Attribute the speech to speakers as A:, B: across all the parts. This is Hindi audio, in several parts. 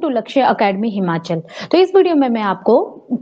A: टू लक्ष्य एकेडमी हिमाचल। तो इस वीडियो में मैं आपको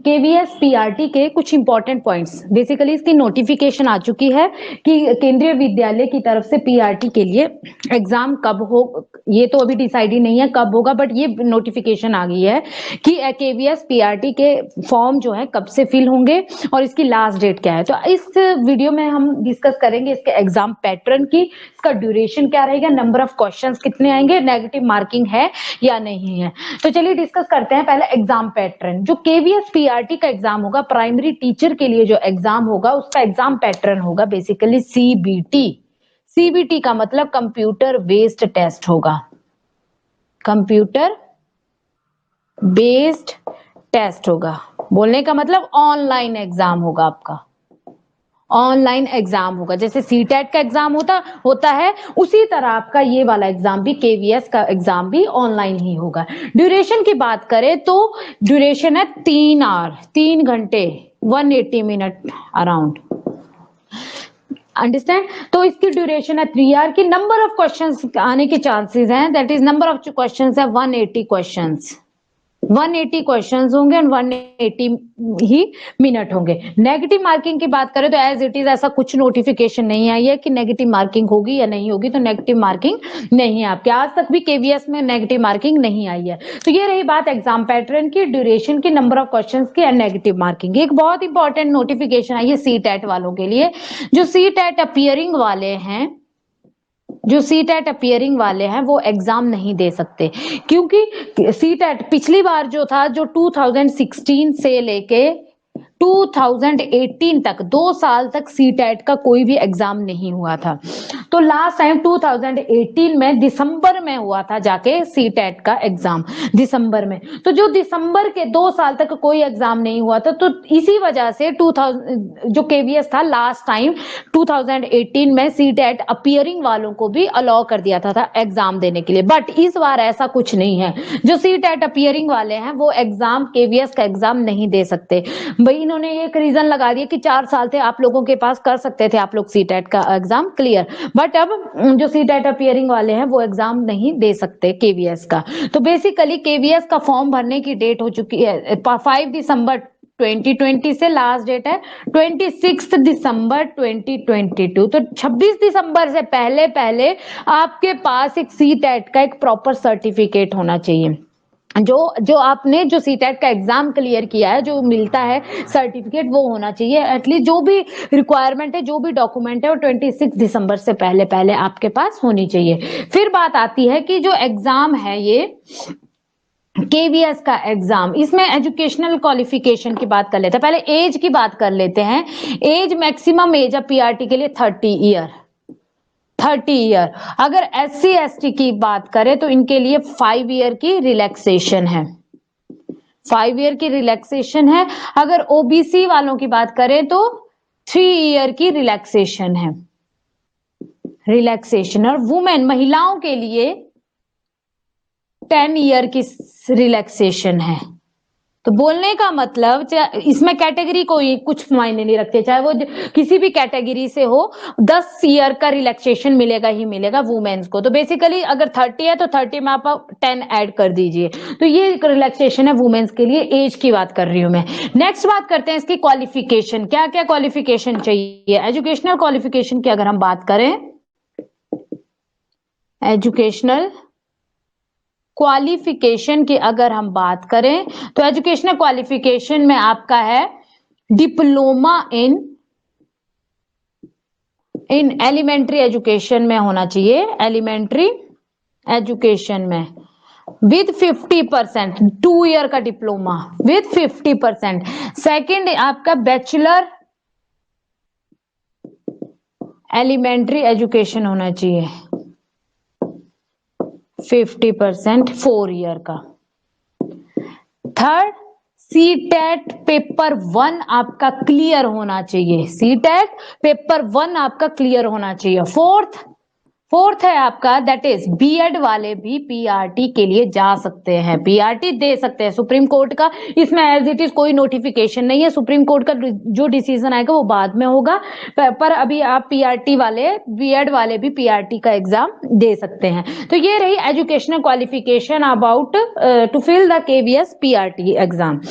A: केवीएस पीआरटी के कुछ इंपॉर्टेंट पॉइंट्स, बेसिकली इसकी नोटिफिकेशन आ चुकी है कि केंद्रीय विद्यालय की तरफ से पीआरटी के लिए एग्जाम कब हो, ये तो अभी डिसाइड ही नहीं है कब होगा, बट ये नोटिफिकेशन आ गई है कि केवीएस पीआरटी के फॉर्म जो है कब से फिल होंगे और इसकी लास्ट डेट क्या है। तो इस वीडियो में हम डिस्कस करेंगे इसके एग्जाम पैटर्न की, इसका ड्यूरेशन क्या रहेगा, नंबर ऑफ क्वेश्चंस कितने आएंगे, नेगेटिव मार्किंग है या नहीं है। तो चलिए डिस्कस करते हैं पहले एग्जाम पैटर्न। जो केवीएस पीआरटी का एग्जाम होगा, प्राइमरी टीचर के लिए जो एग्जाम होगा उसका एग्जाम पैटर्न होगा बेसिकली सीबीटी। सीबीटी का मतलब कंप्यूटर बेस्ड टेस्ट होगा, कंप्यूटर बेस्ड टेस्ट होगा। बोलने का मतलब ऑनलाइन एग्जाम होगा, आपका ऑनलाइन एग्जाम होगा। जैसे सीटेट का एग्जाम होता है उसी तरह आपका ये वाला एग्जाम भी, केवीएस का एग्जाम भी ऑनलाइन ही होगा। ड्यूरेशन की बात करें तो ड्यूरेशन है 3 आवर, 3 घंटे 180 मिनट अराउंड, अंडरस्टैंड। तो इसकी ड्यूरेशन है 3 आवर की। नंबर ऑफ क्वेश्चंस आने के चांसेस हैं, that is number of questions है 180 क्वेश्चंस, 180 क्वेश्चंस होंगे और 180 ही मिनट होंगे। नेगेटिव मार्किंग की बात करें तो एज इट इज ऐसा कुछ नोटिफिकेशन नहीं आई है कि नेगेटिव मार्किंग होगी या नहीं होगी, तो नेगेटिव मार्किंग नहीं है आपके, आज तक भी केवीएस में नेगेटिव मार्किंग नहीं आई है। तो ये रही बात एग्जाम पैटर्न की, ड्यूरेशन की, नंबर ऑफ क्वेश्चंस की एंड नेगेटिव मार्किंग। एक बहुत इंपॉर्टेंट नोटिफिकेशन आई है सीटेट वालों के लिए। जो सीटेट अपीयरिंग वाले हैं, जो सीटेट अपीयरिंग वाले हैं वो एग्जाम नहीं दे सकते, क्योंकि सीटेट पिछली बार जो था, जो 2016 से लेके 2018 तक 2 साल तक सीटेट का कोई भी एग्जाम नहीं हुआ था। तो लास्ट टाइम 2018 में दिसंबर में हुआ था जाके सीटेट का एग्जाम, दिसंबर में। तो जो दिसंबर के 2 साल तक कोई एग्जाम नहीं हुआ था, तो इसी वजह से 2000 जो केवीएस था लास्ट टाइम 2018 में सीटेट अपीयरिंग वालों को भी अलाउ कर दिया था एग्जाम देने के लिए। बट इस बार ऐसा कुछ नहीं है, जो सीटेट अपीयरिंग वाले हैं वो एग्जाम, केवीएस का एग्जाम नहीं दे सकते। भाई इन्होंने एक रीजन लगा दिया कि 4 साल थे आप लोगों के पास, कर सकते थे आप लोग सीटेट का एग्जाम क्लियर, बट अब जो सीटेट अपीयरिंग वाले हैं वो एग्जाम नहीं दे सकते केवीएस का। तो बेसिकली केवीएस का फॉर्म भरने की डेट हो चुकी है 5 दिसंबर 2020 से, लास्ट डेट है 26 दिसंबर 2022। तो 26 दिसंबर से पहले पहले आपके पास एक सीटेट का एक प्रॉपर सर्टिफिकेट होना चाहिए। जो आपने जो सीटेट का एग्जाम क्लियर किया है, जो मिलता है सर्टिफिकेट, वो होना चाहिए। एटलीस्ट जो भी रिक्वायरमेंट है, जो भी डॉक्यूमेंट है, वो 26 दिसंबर से पहले पहले आपके पास होनी चाहिए। फिर बात आती है कि जो एग्जाम है ये केवीएस का एग्जाम, इसमें एजुकेशनल क्वालिफिकेशन की बात कर लेते हैं। पहले एज की बात कर लेते हैं। एज, मैक्सिमम एज है पीआरटी के लिए 30 ईयर, 30 ईयर। अगर एससी एसटी की बात करें तो इनके लिए 5 ईयर की रिलैक्सेशन है, 5 ईयर की रिलैक्सेशन है। अगर ओबीसी वालों की बात करें तो 3 ईयर की रिलैक्सेशन है, रिलैक्सेशन। और वुमेन, महिलाओं के लिए 10 ईयर की रिलैक्सेशन है। तो बोलने का मतलब इसमें कैटेगरी कोई कुछ मायने नहीं रखते, चाहे वो किसी भी कैटेगरी से हो, 10 ईयर का रिलैक्सेशन मिलेगा ही मिलेगा वुमेन्स को। तो बेसिकली अगर 30 है तो 30 में आप 10 ऐड कर दीजिए। तो ये रिलैक्सेशन है वुमेन्स के लिए, एज की बात कर रही हूं मैं। नेक्स्ट बात करते हैं इसकी क्वालिफिकेशन, क्या क्या क्वालिफिकेशन चाहिए। एजुकेशनल क्वालिफिकेशन की अगर हम बात करें, एजुकेशनल क्वालिफिकेशन की अगर हम बात करें तो एजुकेशनल क्वालिफिकेशन में आपका है डिप्लोमा इन एलिमेंट्री एजुकेशन में होना चाहिए, एलिमेंट्री एजुकेशन में विद 50%, 2 ईयर का डिप्लोमा विद 50%। सेकेंड आपका बैचलर एलिमेंट्री एजुकेशन होना चाहिए 50%, 4 ईयर का। थर्ड, सीटेट पेपर 1 आपका क्लियर होना चाहिए, सीटेट पेपर 1 आपका क्लियर होना चाहिए। फोर्थ, फोर्थ है आपका दैट इज बीएड वाले भी पीआरटी के लिए जा सकते हैं, पीआरटी दे सकते हैं। सुप्रीम कोर्ट का इसमें एज इट इज कोई नोटिफिकेशन नहीं है, सुप्रीम कोर्ट का जो डिसीजन आएगा वो बाद में होगा, पर अभी आप पीआरटी वाले बीएड वाले भी पीआरटी का एग्जाम दे सकते हैं। तो ये रही educational qualification about to fill the KVS PRT exam.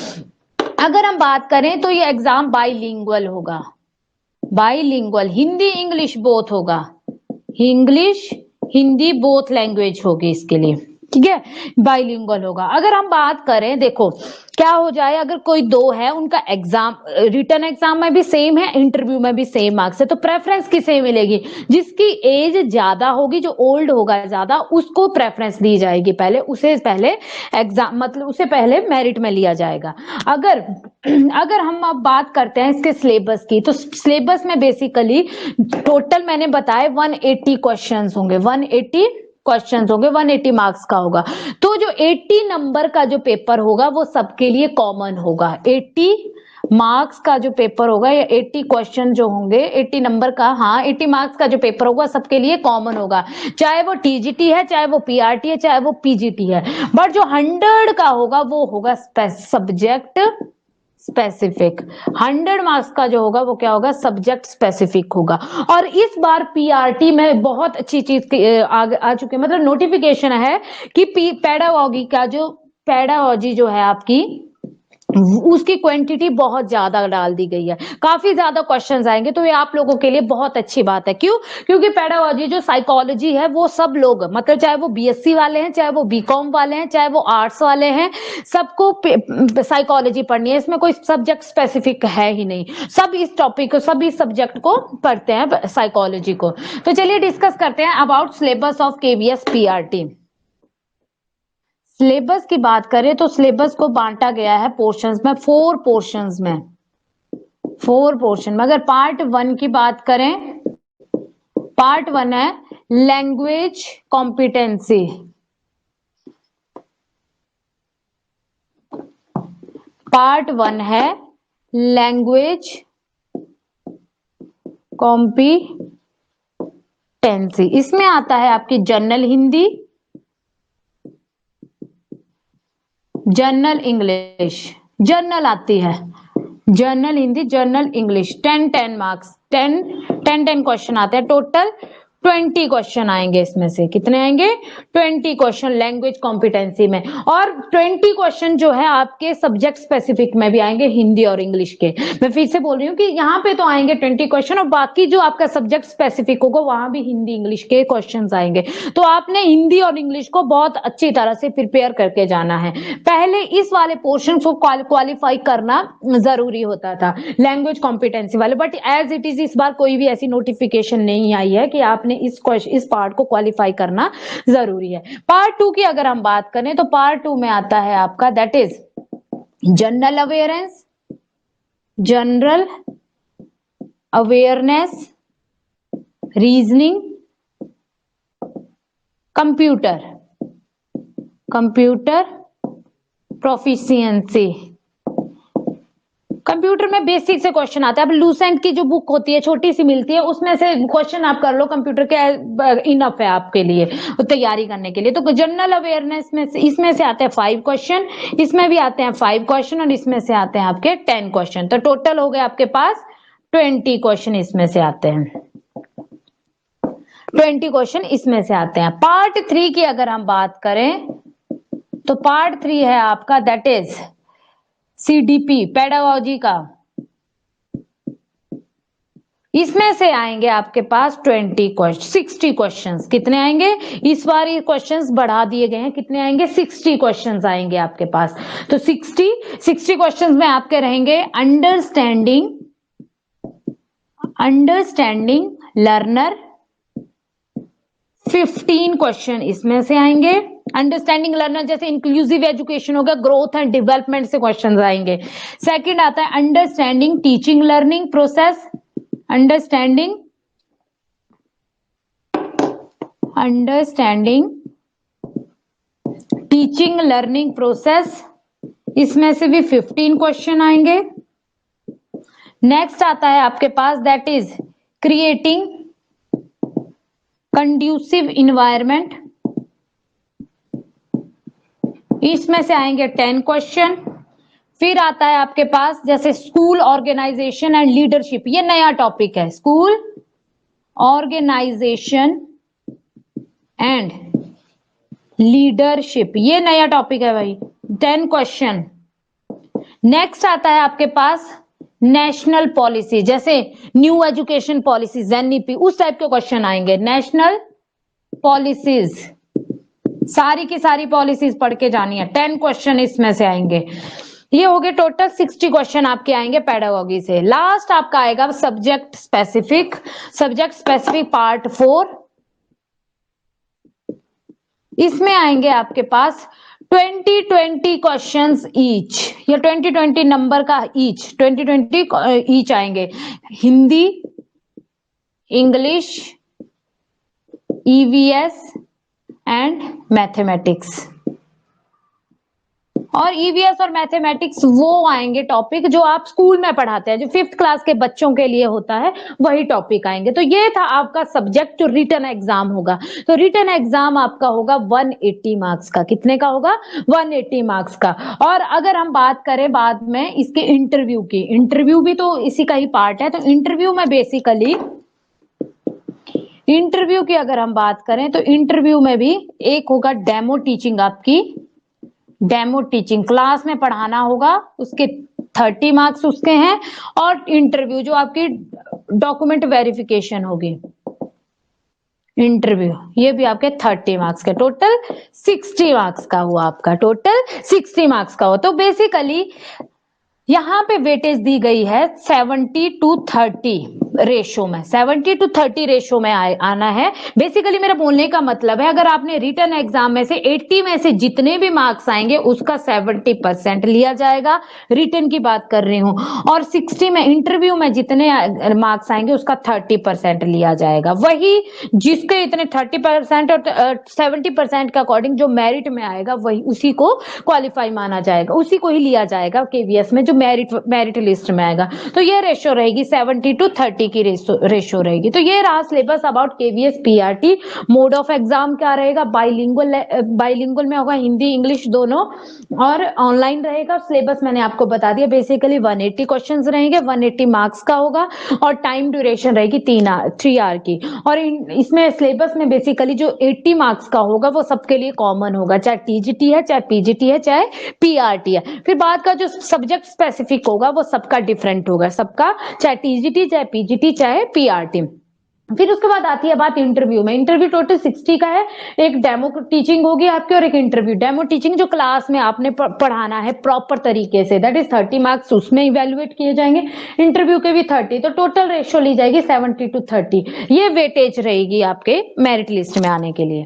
A: अगर हम बात करें तो ये एग्जाम बाईलिंगुअल होगा, बाईलिंगुअल, हिंदी इंग्लिश बोथ होगा, इंग्लिश हिंदी बोथ लैंग्वेज होगी इसके लिए, ठीक है, बाइलिंगुअल होगा। अगर हम बात करें, देखो क्या हो जाए, अगर कोई दो है उनका एग्जाम रिटन एग्जाम में भी सेम है, इंटरव्यू में भी सेम मार्क्स है, तो प्रेफरेंस किसे मिलेगी? जिसकी एज ज्यादा होगी, जो ओल्ड होगा ज्यादा, उसको प्रेफरेंस दी जाएगी पहले, उसे पहले एग्जाम मतलब उसे पहले मेरिट में लिया जाएगा। अगर अगर हम अब बात करते हैं इसके सिलेबस की, तो सिलेबस में बेसिकली टोटल मैंने बताया 180 क्वेश्चंस होंगे, 180 क्वेश्चंस होंगे, 180 मार्क्स का होगा। तो जो 80 नंबर का जो पेपर होगा वो सबके लिए कॉमन होगा, 80 मार्क्स का जो पेपर होगा या 80 क्वेश्चन जो होंगे, 80 नंबर का, हाँ 80 मार्क्स का जो पेपर होगा सबके लिए कॉमन होगा, चाहे वो टीजीटी है, चाहे वो पीआरटी है, चाहे वो पीजीटी है। बट जो 100 का होगा वो होगा सब्जेक्ट स्पेसिफिक, 100 मार्क्स का जो होगा वो क्या होगा, सब्जेक्ट स्पेसिफिक होगा। और इस बार पीआरटी में बहुत अच्छी चीज आ चुकी है, मतलब नोटिफिकेशन है कि पेडागॉजी का जो पेडागॉजी जो है आपकी, उसकी क्वांटिटी बहुत ज्यादा डाल दी गई है, काफी ज्यादा क्वेश्चंस आएंगे, तो ये आप लोगों के लिए बहुत अच्छी बात है। क्यों? क्योंकि पेडागॉजी जो साइकोलॉजी है वो सब लोग, मतलब चाहे वो बीएससी वाले हैं, चाहे वो बीकॉम वाले हैं, चाहे वो आर्ट्स वाले हैं, सबको साइकोलॉजी पढ़नी है, इसमें कोई सब्जेक्ट स्पेसिफिक है ही नहीं, सब इस टॉपिक को, सब इस सब्जेक्ट को पढ़ते हैं, साइकोलॉजी को। तो चलिए डिस्कस करते हैं about syllabus of KVS PRT. Syllabus की बात करें तो सिलेबस को बांटा गया है पोर्शंस में, 4 पोर्शंस में, 4 पोर्शन में। अगर पार्ट 1 की बात करें, पार्ट 1 है लैंग्वेज कॉम्पिटेंसी, पार्ट 1 है लैंग्वेज कॉम्पिटेंसी। इसमें आता है आपकी general Hindi, general English, general आती है, general Hindi, general English, 10 marks, 10 question आते हैं टोटल, 20 क्वेश्चन आएंगे इसमें से, कितने आएंगे? 20 क्वेश्चन लैंग्वेज कॉम्पिटेंसी में। और 20 क्वेश्चन जो है आपके सब्जेक्ट स्पेसिफिक में भी आएंगे, हिंदी और इंग्लिश के। मैं फिर से बोल रही हूँ कि यहाँ पे तो आएंगे 20 क्वेश्चन, और बाकी जो आपका सब्जेक्ट स्पेसिफिक होगा वहां भी हिंदी इंग्लिश के क्वेश्चन आएंगे। तो आपने हिंदी और इंग्लिश को बहुत अच्छी तरह से प्रिपेयर करके जाना है। पहले इस वाले पोर्शन को क्वालिफाई करना जरूरी होता था, लैंग्वेज कॉम्पिटेंसी वाले, बट एज इट इज इस बार कोई भी ऐसी नोटिफिकेशन नहीं आई है कि आपने इस पार्ट को क्वालिफाई करना जरूरी है। पार्ट 2 की अगर हम बात करें तो पार्ट 2 में आता है आपका that is general awareness, general awareness, reasoning, computer proficiency. Computer में बेसिक से क्वेश्चन आते हैं। अब लूसेंट की जो बुक होती है, छोटी सी मिलती है, उसमें से क्वेश्चन आप कर लो, कंप्यूटर के इनफ है आपके लिए तैयारी करने के लिए। तो जनरल अवेयरनेस में से, इसमें से आते हैं 5 क्वेश्चन, इसमें भी आते हैं 5 क्वेश्चन, और इसमें से आते हैं आपके 10 क्वेश्चन। तो टोटल हो गए आपके पास 20 क्वेश्चन इसमें से आते हैं, 20 क्वेश्चन इसमें से आते हैं। पार्ट 3 की अगर हम बात करें तो पार्ट 3 है आपका दैट इज सीडीपी पेडागॉजी का। इसमें से आएंगे आपके पास 60 क्वेश्चंस। कितने आएंगे? इस बार ये क्वेश्चंस बढ़ा दिए गए हैं, कितने आएंगे? 60 क्वेश्चंस आएंगे आपके पास। तो 60 क्वेश्चंस में आपके रहेंगे अंडरस्टैंडिंग लर्नर, 15 क्वेश्चन इसमें से आएंगे। अंडरस्टैंडिंग लर्नर जैसे इंक्लूसिव एजुकेशन होगा, ग्रोथ एंड डेवलपमेंट से क्वेश्चन आएंगे। सेकंड आता है understanding teaching learning process, understanding teaching learning process, इसमें से भी 15 क्वेश्चन आएंगे। नेक्स्ट आता है आपके पास that is creating conducive environment, इसमें से आएंगे 10 क्वेश्चन। फिर आता है आपके पास जैसे स्कूल ऑर्गेनाइजेशन एंड लीडरशिप, ये नया टॉपिक है, स्कूल ऑर्गेनाइजेशन एंड लीडरशिप, ये नया टॉपिक है भाई, 10 क्वेश्चन। नेक्स्ट आता है आपके पास नेशनल पॉलिसी, जैसे न्यू एजुकेशन पॉलिसीज एनईपी, उस टाइप के क्वेश्चन आएंगे। नेशनल पॉलिसीज, सारी की सारी पॉलिसीज पढ़ के जानी है, 10 क्वेश्चन इसमें से आएंगे। ये हो गए टोटल 60 क्वेश्चन आपके आएंगे पेडागोगी से। लास्ट आपका आएगा subject specific, subject specific part 4, इसमें आएंगे आपके पास 20-20 क्वेश्चंस ईच, या 20-20 नंबर का ईच, 20-20 ईच आएंगे। Hindi, English, EVS and mathematics. और ईवीएस और मैथमेटिक्स वो आएंगे टॉपिक जो आप स्कूल में पढ़ाते हैं, जो 5th क्लास के बच्चों के लिए होता है, वही टॉपिक आएंगे। तो ये था आपका सब्जेक्ट जो रिटन एग्जाम होगा। तो रिटन एग्जाम आपका होगा 180 मार्क्स का। कितने का होगा? 180 मार्क्स का। और अगर हम बात करें बाद में इसके इंटरव्यू की, इंटरव्यू भी तो इसी का ही पार्ट है। तो इंटरव्यू में बेसिकली, इंटरव्यू की अगर हम बात करें तो इंटरव्यू में भी एक होगा डेमो टीचिंग, आपकी डेमो टीचिंग क्लास में पढ़ाना होगा, उसके 30 मार्क्स उसके हैं। और इंटरव्यू जो आपकी डॉक्यूमेंट वेरिफिकेशन होगी, इंटरव्यू, ये भी आपके 30 मार्क्स के, टोटल 60 मार्क्स का हुआ आपका, टोटल 60 मार्क्स का हो। तो बेसिकली यहां पे वेटेज दी गई है 70-30 रेशो में, 70-30 रेशो में आना है। बेसिकली मेरा बोलने का मतलब है, अगर आपने रिटन एग्जाम में से 80 में से जितने भी मार्क्स आएंगे उसका 70% लिया जाएगा, रिटन की बात कर रही हूं। और 60 में इंटरव्यू में जितने मार्क्स आएंगे उसका 30% लिया जाएगा। वही जिसके इतने 30% और 70% के अकॉर्डिंग जो मेरिट में आएगा, वही उसी को क्वालिफाई माना जाएगा, उसी को ही लिया जाएगा केवीएस में, जो मेरिट लिस्ट में आएगा। तो ये रेशो रहेगी 70-30 की रेशो रहेगी। तो ये रहा syllabus about KVS PRT. Mode of exam क्या रहेगा? बाइलिंगुअल में होगा, हिंदी इंग्लिश दोनों, और ऑनलाइन रहेगा। सिलेबस मैंने आपको बता दिया, बेसिकली 180 क्वेश्चंस रहेंगे, 180 मार्क्स का होगा, और टाइम ड्यूरेशन रहेगी 3 आवर की। और इसमें सिलेबस में बेसिकली जो 80 मार्क्स का होगा वो सबके लिए कॉमन होगा, चाहे टीजीटी है, चाहे पीजीटी है, चाहे पीआरटी है। फिर बाद का जो सब्जेक्ट स्पेसिफिक होगा वो सबका डिफरेंट होगा, सबका, चाहे टीजीटी, चाहे पीजीटी, चाहे पीआरटी। फिर उसके बाद आती है बात इंटरव्यू में। इंटरव्यू टोटल 60 का है, एक डेमो टीचिंग होगी आपकी और एक इंटरव्यू। डेमो टीचिंग जो क्लास में आपने पढ़ाना है प्रॉपर तरीके से, दैट इज 30 मार्क्स उसमें इवेल्युएट किए जाएंगे। इंटरव्यू के भी 30, तो टोटल रेशियो ली जाएगी 70-30। ये वेटेज रहेगी आपके मेरिट लिस्ट में आने के लिए।